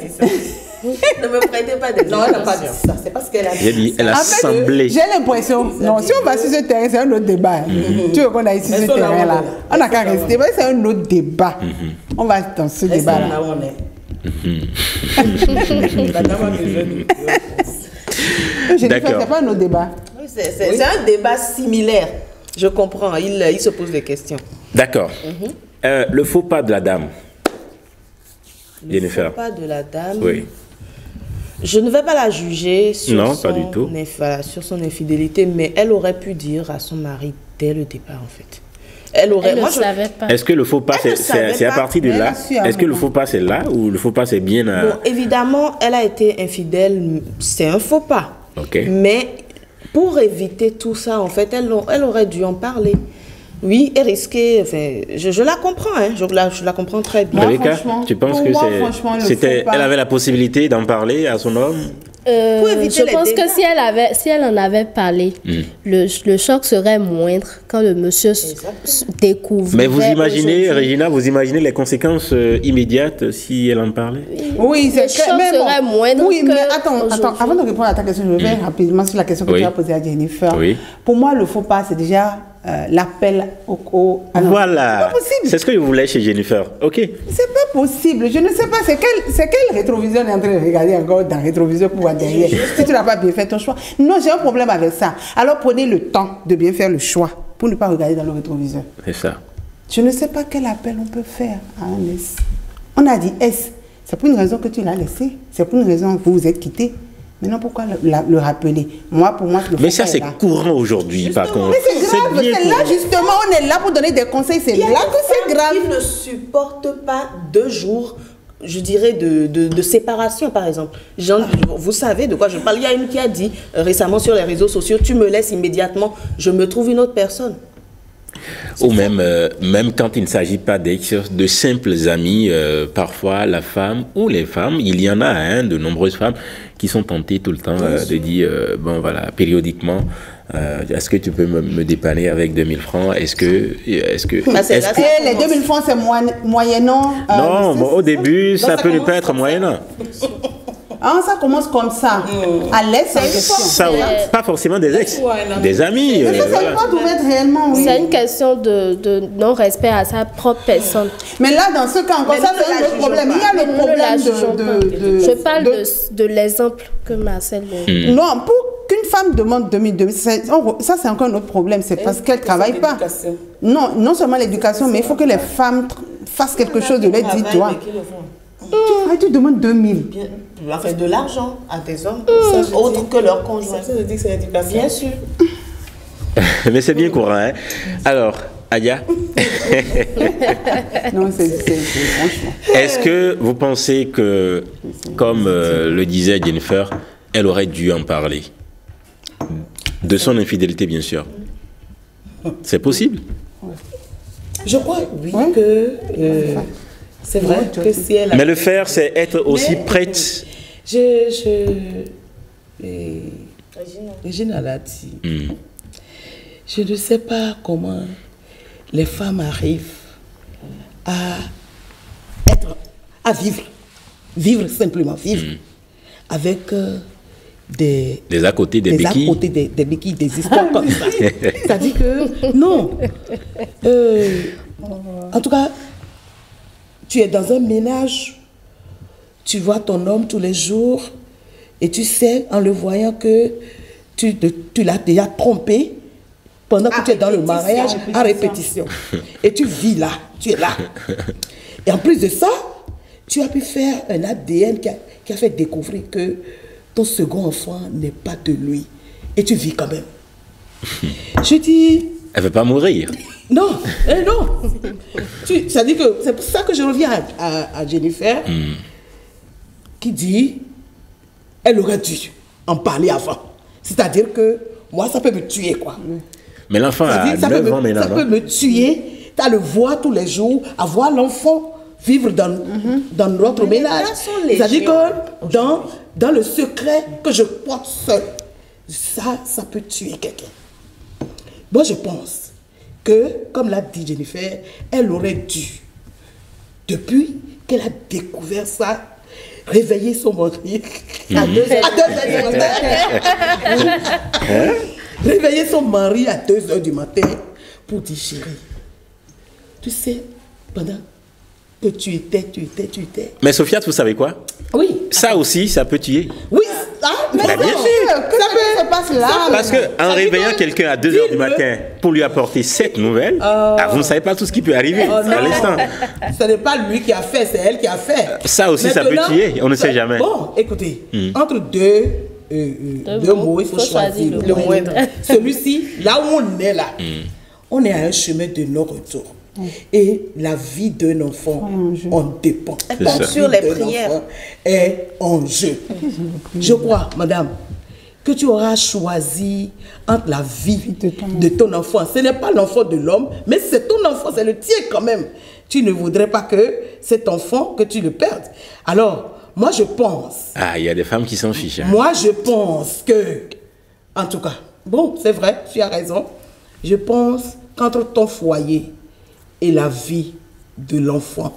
Ne me prêtez pas des Non, elle n'a pas dit ça. C'est parce qu'elle a J'ai dit, elle a en fait, semblé. j'ai l'impression, non, si on va sur ce terrain, c'est un autre débat. Tu veux qu'on aille sur ce Est-ce qu'on a terrain-là? on est? On n'a qu'à rester, mais c'est un autre débat. On va dans ce Là, débat-là. on est. La dame a besoin de... Je D'accord. c'est pas un autre débat. Oui, c'est un débat similaire. Je comprends. Il se pose des questions. D'accord. Le faux pas de la dame. Jennifer. Pas de la dame. Oui. Je ne vais pas la juger sur, Non, son, pas du tout. voilà, sur son infidélité, mais elle aurait pu dire à son mari dès le départ, en fait. Elle aurait. Elle ne moi, je- savait pas. Est-ce que le faux pas, Elle ne c'est savait à pas, partir de mais elle là? a su à un Est-ce que le moment. faux pas, c'est là ou le faux pas, c'est bien à... Bon, évidemment, elle a été infidèle, c'est un faux pas. Ok. Mais pour éviter tout ça, en fait, elle aurait dû en parler. Oui, et risquer. Enfin, je la comprends, hein, je la comprends très bien. Moi, Rebecca, franchement, tu penses pour que moi, franchement, le c'était, faux pas- elle avait la possibilité d'en parler à son homme? Pour éviter Je les pense dégâts. que si elle en avait parlé, le choc serait moindre quand le monsieur découvre. Mais vous imaginez, Regina, vous imaginez les conséquences immédiates si elle en parlait? Oui, Le choc serait moindre Oui, que mais attends, aujourd'hui. avant de répondre à ta question, je reviens rapidement sur la question que Oui. tu as posée à Jennifer. Oui. Pour moi, le faux pas, c'est déjà l'appel ah non, Voilà. c'est pas possible. C'est ce que je voulais chez Jennifer. Ok. C'est pas possible. Je ne sais pas. C'est quel rétroviseur on est en train de regarder encore dans le rétroviseur pour voir derrière. Si tu n'as pas bien fait ton choix. Non, j'ai un problème avec ça. Alors prenez le temps de bien faire le choix pour ne pas regarder dans le rétroviseur. C'est ça. Je ne sais pas quel appel on peut faire à un S. On a dit S. C'est pour une raison que tu l'as laissé. C'est pour une raison que vous vous êtes quittés. Maintenant, pourquoi le rappeler? Pour moi, le Mais faux ça, pas c'est est là. courant aujourd'hui, par contre. Mais c'est grave. bien C'est là, courant. justement, on est là pour donner des conseils. C'est Il y a là des que c'est femmes grave. qui ne supportent pas 2 jours, je dirais, de séparation, par exemple. Vous savez de quoi je parle. Il y a une qui a dit récemment sur les réseaux sociaux, tu me laisses immédiatement, je me trouve une autre personne. Ou même quand il ne s'agit pas de simples amis, parfois la femme ou les femmes, il y en a de nombreuses femmes qui sont tentées tout le temps de dire, bon voilà, périodiquement, est-ce que tu peux me dépanner avec 2000 francs? Est-ce que c'est là, Et les 2000 francs, c'est moyennant. non, bon, au début, Donc, ça peut ne commence pas être comme ça. moyennant. Ah, ça commence comme ça. À l'aise, c'est une question. Ça, pas forcément des ex, des amis. Mais ça, ça voilà. peut être réellement, oui. C'est une question de non-respect à sa propre personne. Mais là, dans ce cas, encore, Mais ça, nous ne c'est un la autre problème. Il y a Nous le ne la problème jugeons pas. de Je parle de l'exemple que Marcel vient. Non, pour qu'une femme demande 2000, ça c'est encore un autre problème, c'est parce qu'elle ne travaille pas. Non, non seulement l'éducation, mais il faut que les femmes fassent quelque chose de leur dit, toi. Tu demandes 2000. Enfin, de l'argent à des hommes, autre que leur conjoint. Ça veut dire que c'est l'éducation. Bien sûr. Mais c'est bien courant, hein. Alors, Adia. Non, c'est franchement. Est-ce que vous pensez que, comme le disait Jennifer, elle aurait dû en parler? De son infidélité, bien sûr. C'est possible? Je crois, oui, que c'est vrai que si elle a... Mais le faire, c'est être aussi prête. Régine l'a dit. Je ne sais pas comment les femmes arrivent à vivre simplement, avec des à côté des béquilles. À côté des béquilles, des histoires comme ça. C'est-à-dire que, non. En tout cas, tu es dans un ménage, tu vois ton homme tous les jours, et tu sais, en le voyant, que tu l'as déjà trompé pendant que tu es dans le mariage, à répétition. Et tu vis là, tu es là. Et en plus de ça, tu as pu faire un ADN qui a fait découvrir que ton second enfant n'est pas de lui. Et tu vis quand même. Je dis... Elle ne veut pas mourir. Non, non. Ça dit que c'est pour ça que je reviens à Jennifer, qui dit, elle aurait dû en parler avant. C'est-à-dire que moi, ça peut me tuer, quoi. Mais l'enfant a 9 ans maintenant. Ça peut me tuer, tu as le voir tous les jours, avoir l'enfant vivre dans notre ménage. C'est-à-dire que dans le secret que je porte seul, ça peut tuer quelqu'un. Moi, je pense que, comme l'a dit Jennifer, elle aurait dû, depuis qu'elle a découvert ça, réveiller son mari à 2 heures du matin. Réveiller son mari à 2 heures du matin pour dire, chérie, tu sais, pendant que tu étais. Mais Sophia, vous savez quoi? Oui. Ça aussi, ça peut tuer. Oui, mais bien sûr. Ça passe là. Parce qu'en réveillant quelqu'un à 2 heures du matin pour lui apporter cette nouvelle, vous ne savez pas tout ce qui peut arriver à l'instant. Ce n'est pas lui qui a fait, c'est elle qui a fait. Ça aussi, ça peut tuer, on ne sait jamais. Bon, écoutez, entre deux mots, il faut choisir le moindre. Celui-ci, là où on est là, on est à un chemin de non-retour. Et la vie d'un enfant en dépend. Sur les prières. Est en jeu. Je crois, madame, que tu auras choisi entre la vie de ton enfant. Ce n'est pas l'enfant de l'homme, mais c'est ton enfant, c'est le tien quand même. Tu ne voudrais pas que cet enfant, que tu le perdes. Alors, moi je pense... Ah, il y a des femmes qui s'en fichent. Hein. Moi je pense que, en tout cas, bon, c'est vrai, tu as raison. Je pense qu'entre ton foyer et la vie de l'enfant,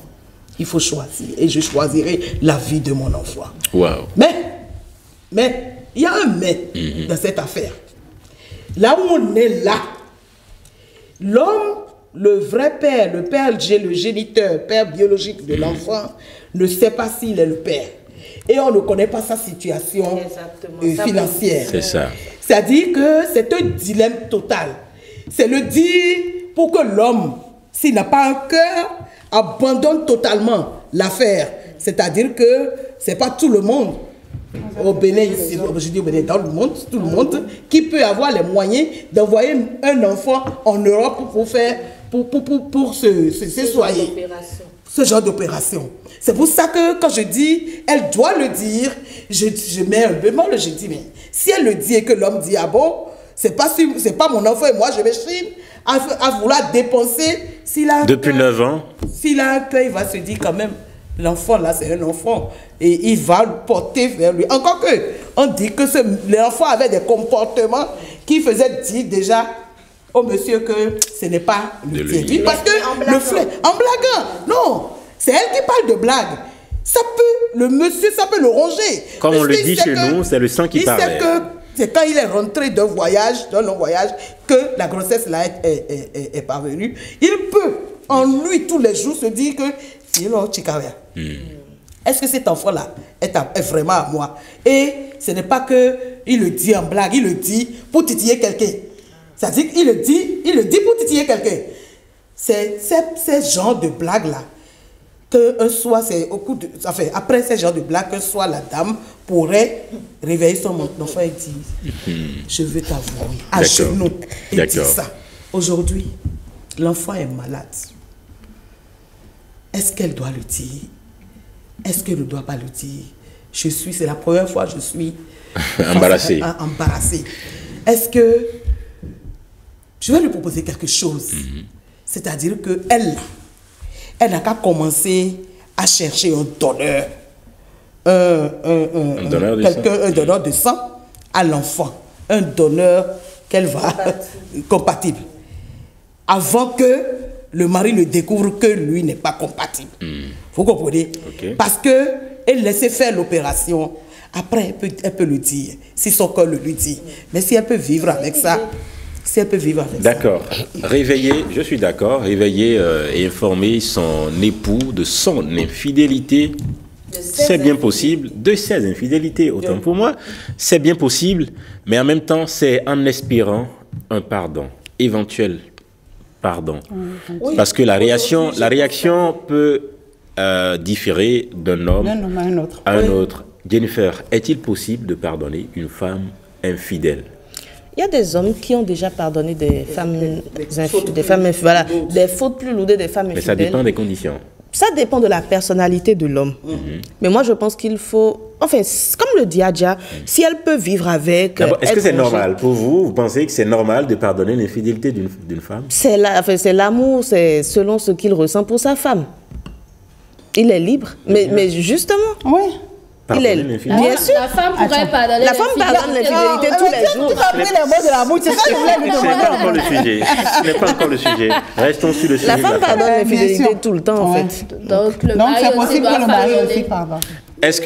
il faut choisir. Et je choisirai la vie de mon enfant. Wow. Mais, il y a un mais dans cette affaire. Là où on est là, l'homme, le vrai père, le géniteur, père biologique de l'enfant, ne sait pas s'il est le père. Et on ne connaît pas sa situation financière. C'est ça. C'est-à-dire que c'est un dilemme total. C'est le dire pour que l'homme, s'il n'a pas un cœur, abandonne totalement l'affaire. C'est-à-dire que ce n'est pas tout le monde au Bénin, je dis au Bénin, dans le monde, tout le monde qui peut avoir les moyens d'envoyer un enfant en Europe pour faire, pour se soigner. Ce genre d'opération. C'est pour ça que quand je dis, elle doit le dire, je mets un bémol, je dis, mais si elle le dit et que l'homme dit, ah bon, c'est pas mon enfant et moi je vais chine à vouloir dépenser. Depuis 9 ans. S'il a un cœur, il va se dire quand même, l'enfant là c'est un enfant et il va le porter vers lui. Encore que, on dit que l'enfant avait des comportements qui faisaient dire déjà au monsieur que ce n'est pas le tien. Oui, parce que le fleur, en blaguant, non, c'est elle qui parle de blague. Ça peut, le monsieur, ça peut le ronger. Comme on le dit chez nous, c'est le sang qui parle. Il sait que c'est quand il est rentré d'un long voyage, que la grossesse là est parvenue. Il peut, en lui, tous les jours, se dire que est-ce que cet enfant-là est vraiment à moi? Et ce n'est pas que il le dit en blague, il le dit pour titiller quelqu'un. C'est-à-dire qu'il le dit pour titiller quelqu'un. C'est ces genres de blagues-là. Qu'un soir, c'est au coup de. Enfin, après ces genres de blagues, qu'un soir, la dame pourrait réveiller son enfant et dire je veux t'avouer, à genoux, et dire ça. Aujourd'hui, l'enfant est malade. Est-ce qu'elle doit le dire? Est-ce qu'elle ne doit pas le dire? C'est la première fois que je suis embarrassée. Est-ce que je vais lui proposer quelque chose? C'est-à-dire qu'elle n'a qu'à commencer à chercher un donneur, un donneur de sang à l'enfant, un donneur qu'elle va compatible, avant que le mari ne découvre que lui n'est pas compatible. Vous comprenez? Parce que elle laisse faire l'opération. Après, elle peut le dire, si son corps le lui dit. Mais si elle peut vivre avec ça, D'accord. Réveiller, je suis d'accord, réveiller et informer son époux de son infidélité, c'est bien possible. De ses infidélités, autant pour moi, c'est bien possible, mais en même temps, c'est en espérant un pardon, éventuel pardon. Parce que la réaction peut différer d'un homme à un autre. Jennifer, est-il possible de pardonner une femme infidèle? Il y a des hommes qui ont déjà pardonné des femmes voilà, des fautes plus lourdes des femmes infidèles. Mais ça dépend des conditions. Ça dépend de la personnalité de l'homme. Mais moi, je pense qu'il faut... Enfin, comme le dit Adja, si elle peut vivre avec... Est-ce que c'est normal pour vous? Vous pensez que c'est normal de pardonner l'infidélité d'une femme? C'est l'amour, c'est selon ce qu'il ressent pour sa femme. Il est libre. Mais justement... Oui. Bien sûr. La femme pourrait pardonner. La femme pardonne l'infidélité tous les jours. Tu as pris les mots de l'amour, c'est ça que je voulais lui demander. Ce n'est pas encore le sujet. Ce n'est pas encore le sujet. Restons sur le sujet. La femme pardonne l'infidélité tout le temps, en fait. Donc, c'est possible que le mari aussi pardonne. Est-ce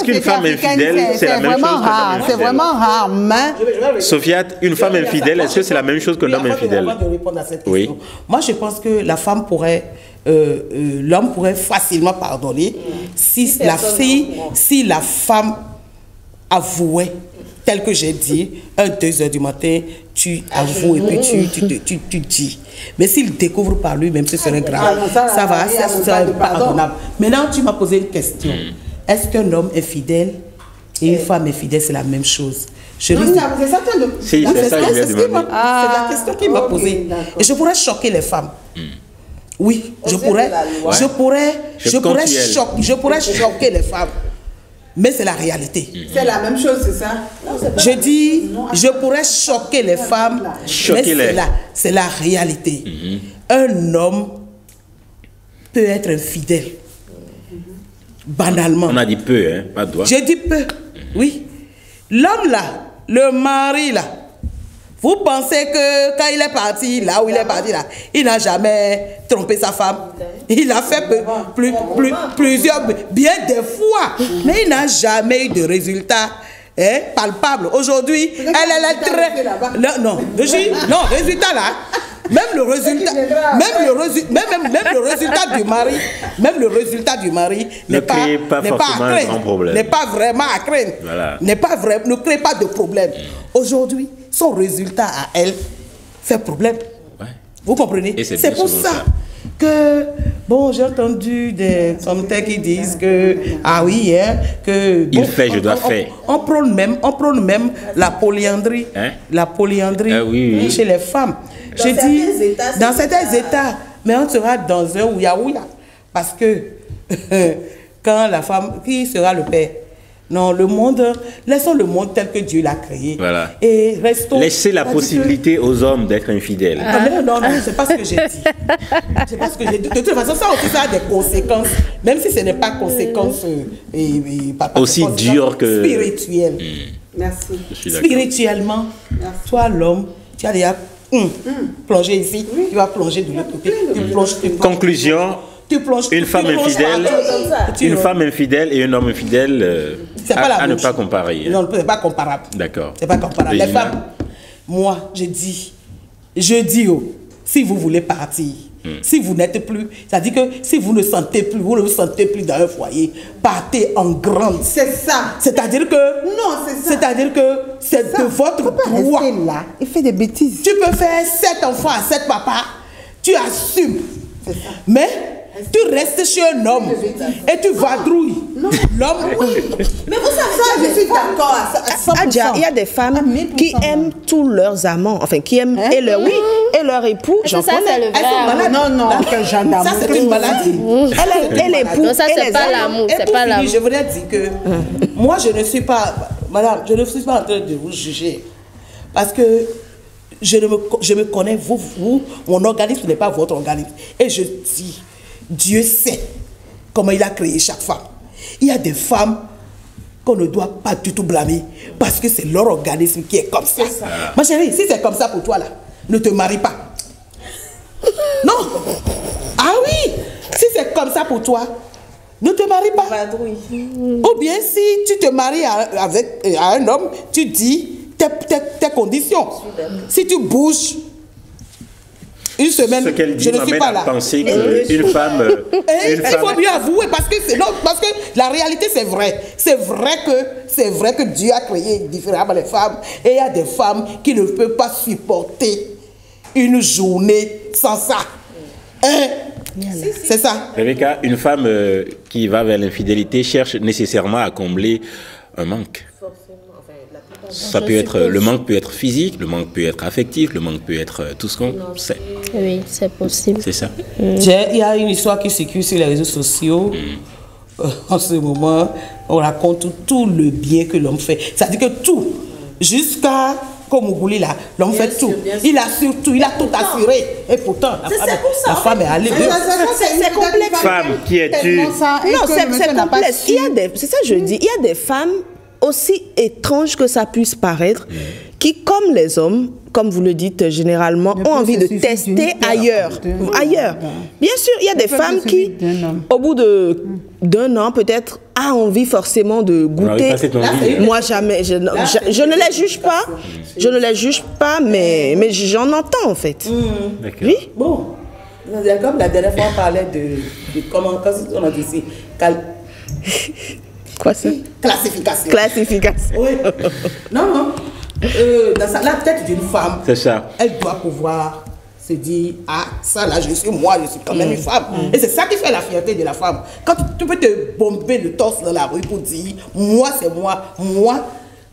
qu'une femme infidèle, c'est la même chose qu'un homme infidèle? C'est vraiment rare, mais... Sofiat, une femme infidèle, est-ce que c'est la même chose qu'un homme infidèle? Avant de répondre à cette question, moi je pense que la femme pourrait, l'homme pourrait facilement pardonner si la femme avouait, tel que j'ai dit, 2 heures du matin, tu avoues et puis tu dis. Mais s'il découvre par lui-même, ce serait grave. Ça sera impardonnable. Maintenant, tu m'as posé une question. Est-ce qu'un homme infidèle et une femme infidèle, c'est la même chose? C'est la question qu'il m'a posée. Et je pourrais choquer les femmes. Oui, je pourrais choquer les femmes. Mais c'est la réalité. C'est la même chose, c'est ça? Je dis, je pourrais choquer les femmes, mais c'est la réalité. Un homme peut être infidèle, banalement. On a dit peu, hein, pas de doigt. Je dis peu, oui. L'homme là, le mari là, vous pensez que quand il est parti, là où il est parti, là, il n'a jamais trompé sa femme. Il a fait plusieurs, bien des fois, mais il n'a jamais eu de résultat palpable. Aujourd'hui, elle est très... Non, résultat là. Même le résultat du mari n'est pas vraiment à craindre. Voilà. Ne crée pas de problème. Aujourd'hui, son résultat à elle fait problème. Ouais. Vous comprenez? C'est pour ça que, bon, j'ai entendu des commentaires qui disent que, ah oui, que... Il fait, je dois faire. On prône même la polyandrie. La polyandrie chez les femmes. Je dis, dans certains États, mais on sera dans un ouïa-ouïa. Parce que quand la femme, qui sera le père? Non, le monde, laissons le monde tel que Dieu l'a créé. Voilà. Et restons... Laissez la possibilité aux hommes d'être infidèles. Non, c'est pas ce que j'ai dit. C'est pas ce que j'ai dit. De toute façon, ça aussi, ça a des conséquences, même si ce n'est pas conséquences aussi dures que... spirituelles. Merci. Spirituellement, toi, l'homme, tu as déjà plongé ici, tu vas plonger de l'autre côté. Conclusion. Une femme infidèle et un homme infidèle à ne pas comparer. Non, c'est pas comparable. D'accord. C'est pas comparable. Les femmes, moi, je dis, si vous voulez partir, Si vous n'êtes plus, c'est-à-dire que si vous ne sentez plus, vous ne vous sentez plus dans un foyer, partez en grande. C'est ça. C'est-à-dire que... Non, c'est ça. C'est-à-dire que c'est de votre Faut pas droit. rester là. Il fait des bêtises. Tu peux faire 7 enfants à 7 papas, tu assumes. Mais tu restes chez un homme et tu vadrouilles. L'homme, Mais vous savez ça, je suis d'accord à 100%. Adja, il y a des femmes À 1000%. qui aiment tous leurs amants, enfin qui aiment et leur époux. J'en Ça, c'est connais. le vrai elles sont amour. malades. Non, quel genre d'amour. Ça, c'est une maladie. Et l'époux. Non, ça, et c'est les pas amants. l'amour. Et C'est pour pas finir, l'amour. je voudrais dire que moi, je ne suis pas, madame, je ne suis pas en train de vous juger. Parce que je me connais, vous, mon organisme n'est pas votre organisme. Et je dis, Dieu sait comment il a créé chaque femme. Il y a des femmes qu'on ne doit pas du tout blâmer parce que c'est leur organisme qui est comme ça. Ma chérie, si c'est comme ça pour toi là, ne te marie pas. Non. Ah oui, si c'est comme ça pour toi, ne te marie pas. Ou bien si tu te maries à un homme, tu dis tes conditions. Si tu bouges une semaine, Ce qu'elle dit je ne suis m'amène pas à là. penser qu'une femme... Et il faut mieux avouer parce que la réalité c'est vrai. C'est vrai que Dieu a créé différemment les femmes. Et il y a des femmes qui ne peuvent pas supporter une journée sans ça. Hein? C'est ça. Rebecca, une femme qui va vers l'infidélité cherche nécessairement à combler un manque. Ça peut être, le manque peut être physique, le manque peut être affectif, le manque peut être tout ce qu'on sait. Oui, c'est possible. C'est ça. Il y a une histoire qui circule sur les réseaux sociaux. En ce moment, on raconte tout le bien que l'homme fait. C'est-à-dire que tout, jusqu'à comme Mougouli là, l'homme fait tout. Il assure tout, il a tout assuré. Et pourtant, la femme est allée dehors. C'est complexe. Femme, qui es-tu? Non, c'est complexe. C'est ça que je dis. Il y a des femmes, aussi étranges que ça puisse paraître, qui, comme les hommes, comme vous le dites généralement, ont envie de tester ailleurs. Bien sûr, il y a des femmes qui, au bout d'un an, peut-être, a envie forcément de goûter. Moi, jamais. Je ne les juge pas. Je ne les juge pas, mais j'en entends, en fait. Oui. Bon, comme la dernière fois, on parlait de comment, on a dit ici, Quoi ça? Classification. Oui. Non. Dans la tête d'une femme, c'est ça. Elle doit pouvoir se dire, ah, ça là, je suis quand même une femme. Et c'est ça qui fait la fierté de la femme. Quand tu peux te bomber le torse dans la rue pour dire, moi, c'est moi.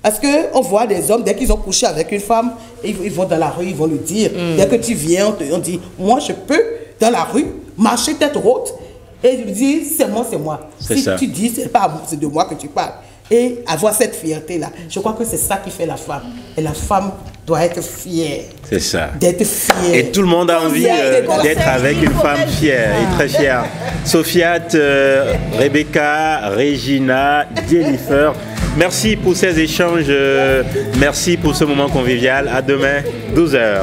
Parce qu'on voit des hommes, dès qu'ils ont couché avec une femme, ils vont dans la rue, ils vont le dire. Dès que tu viens, on dit, moi, je peux, dans la rue, marcher tête haute et dire, c'est moi. Si tu dis, c'est pas moi, c'est de moi que tu parles. Et avoir cette fierté-là, je crois que c'est ça qui fait la femme. Et la femme doit être fière. C'est ça. D'être fière. Et tout le monde a envie d'être avec une femme fière et très fière. Sofiate, Rebecca, Regina, Jennifer, merci pour ces échanges. Merci pour ce moment convivial. À demain, 12h.